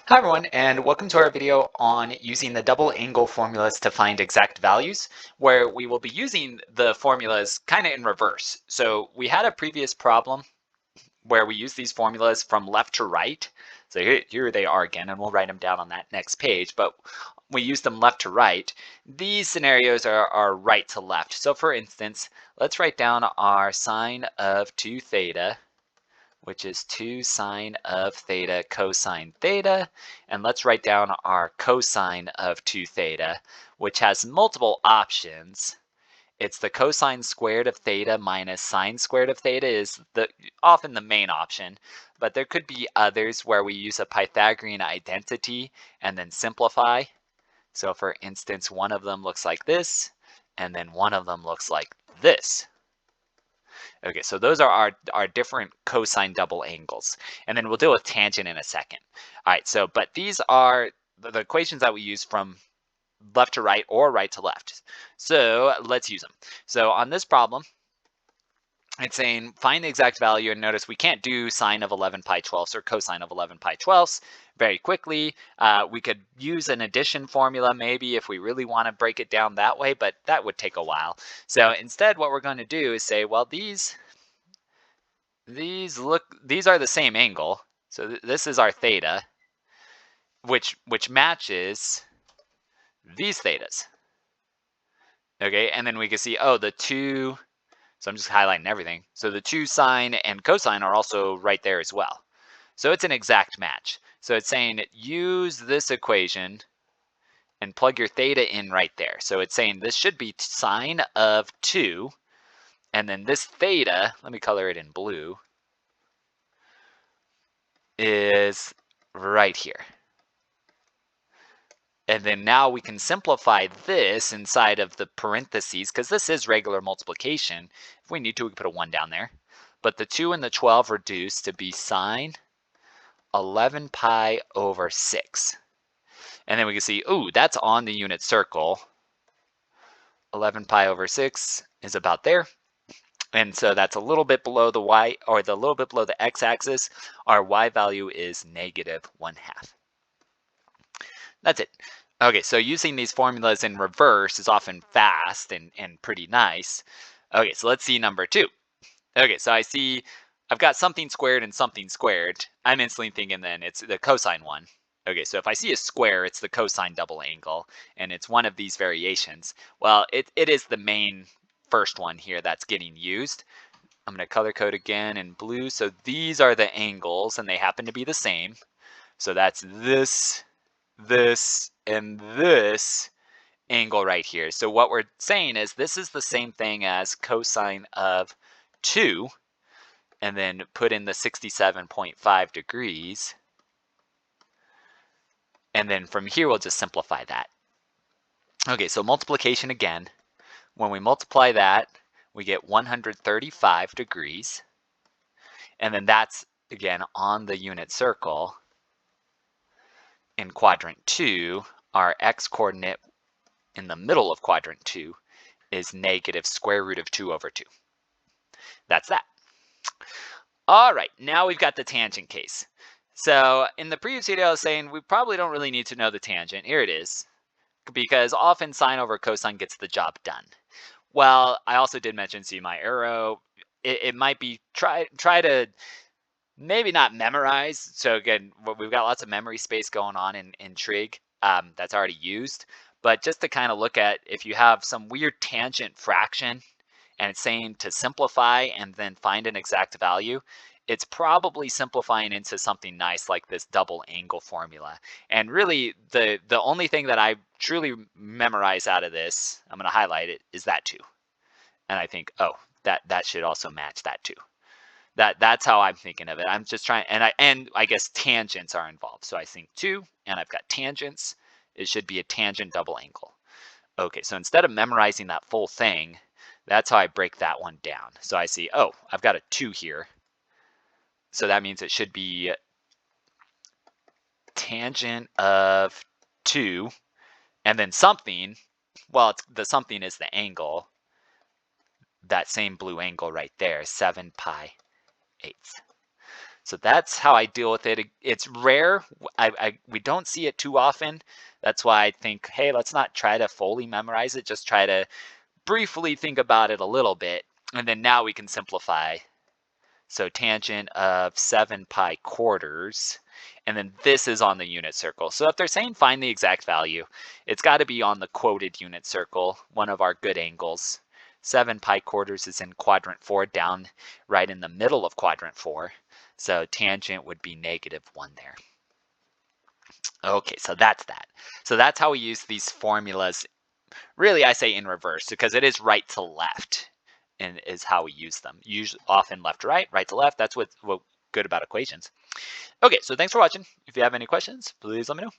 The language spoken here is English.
Hi everyone, and welcome to our video on using the double angle formulas to find exact values, where we will be using the formulas kind of in reverse. So we had a previous problem where we use these formulas from left to right. So here they are again, and we'll write them down on that next page, but we use them left to right. These scenarios are right to left. So for instance, let's write down our sine of 2 theta, which is 2 sine of theta cosine theta. And let's write down our cosine of 2 theta, which has multiple options. It's the cosine squared of theta minus sine squared of theta is often the main option, but there could be others where we use a Pythagorean identity and then simplify. So for instance, one of them looks like this, and then one of them looks like this. Okay, so those are our different cosine double angles. And then we'll deal with tangent in a second. All right, so, but these are the equations that we use from left to right or right to left. So let's use them. So on this problem, it's saying find the exact value, and notice we can't do sine of 11 pi 12ths or cosine of 11 pi 12ths very quickly. We could use an addition formula maybe if we really want to break it down that way, but that would take a while. So instead what we're going to do is say, well, these are the same angle. So this is our theta, which matches these thetas. Okay, and then we can see, oh, the two, so I'm just highlighting everything. So the 2 sine and cosine are also right there as well. So it's an exact match. So it's saying use this equation and plug your theta in right there. So it's saying this should be sine of 2, and then this theta, let me color it in blue, is right here. And then now we can simplify this inside of the parentheses, because this is regular multiplication. If we need to, we can put a 1 down there. But the 2 and the 12 reduce to be sine 11 pi over 6. And then we can see, ooh, that's on the unit circle. 11 pi over 6 is about there. And so that's a little bit below the y, or a little bit below the x-axis. Our y value is negative 1/2. That's it. Okay, so using these formulas in reverse is often fast and pretty nice. Okay, so let's see number 2. Okay, so I see I've got something squared and something squared. I'm instantly thinking then it's the cosine one. Okay, so if I see a square, it's the cosine double angle, and it's one of these variations. Well, it is the main first one here that's getting used. I'm going to color code again in blue. So these are the angles, and they happen to be the same. So that's this, and this angle right here. So what we're saying is this is the same thing as cosine of 2, and then put in the 67.5 degrees. And then from here, we'll just simplify that. Okay, so multiplication again. When we multiply that, we get 135 degrees. And then that's, again, on the unit circle. In quadrant 2, our x-coordinate in the middle of quadrant 2 is negative square root of 2 over 2. That's that. All right, now we've got the tangent case. So in the previous video, I was saying we probably don't really need to know the tangent. Here it is, because often sine over cosine gets the job done. Well, I also did mention, see my arrow, it might be, try to maybe not memorize. So again, we've got lots of memory space going on in trig that's already used. But just to kind of look at, if you have some weird tangent fraction and it's saying to simplify and then find an exact value, it's probably simplifying into something nice like this double angle formula. And really, the only thing that I truly memorize out of this, I'm going to highlight it, is that 2. And I think, oh, that should also match that 2. That's how I'm thinking of it. I'm just trying, and I guess tangents are involved. So I think 2, and I've got tangents. It should be a tangent double angle. Okay, so instead of memorizing that full thing, that's how I break that one down. So I see, oh, I've got a 2 here. So that means it should be tangent of 2, and then something. Well, the something is the angle. That same blue angle right there, 7 pi 8. So that's how I deal with it. It's rare. We don't see it too often. That's why I think, hey, let's not try to fully memorize it. Just try to briefly think about it a little bit. And then now we can simplify. So tangent of 7 pi quarters. And then this is on the unit circle. So if they're saying find the exact value, it's got to be on the quoted unit circle, one of our good angles. 7 pi quarters is in quadrant 4, down right in the middle of quadrant 4. So tangent would be -1 there. Okay, so that's that. So that's how we use these formulas. Really, I say in reverse because it is right to left and is how we use them. Usually, often left to right, right to left. That's what's good about equations. Okay, so thanks for watching. If you have any questions, please let me know.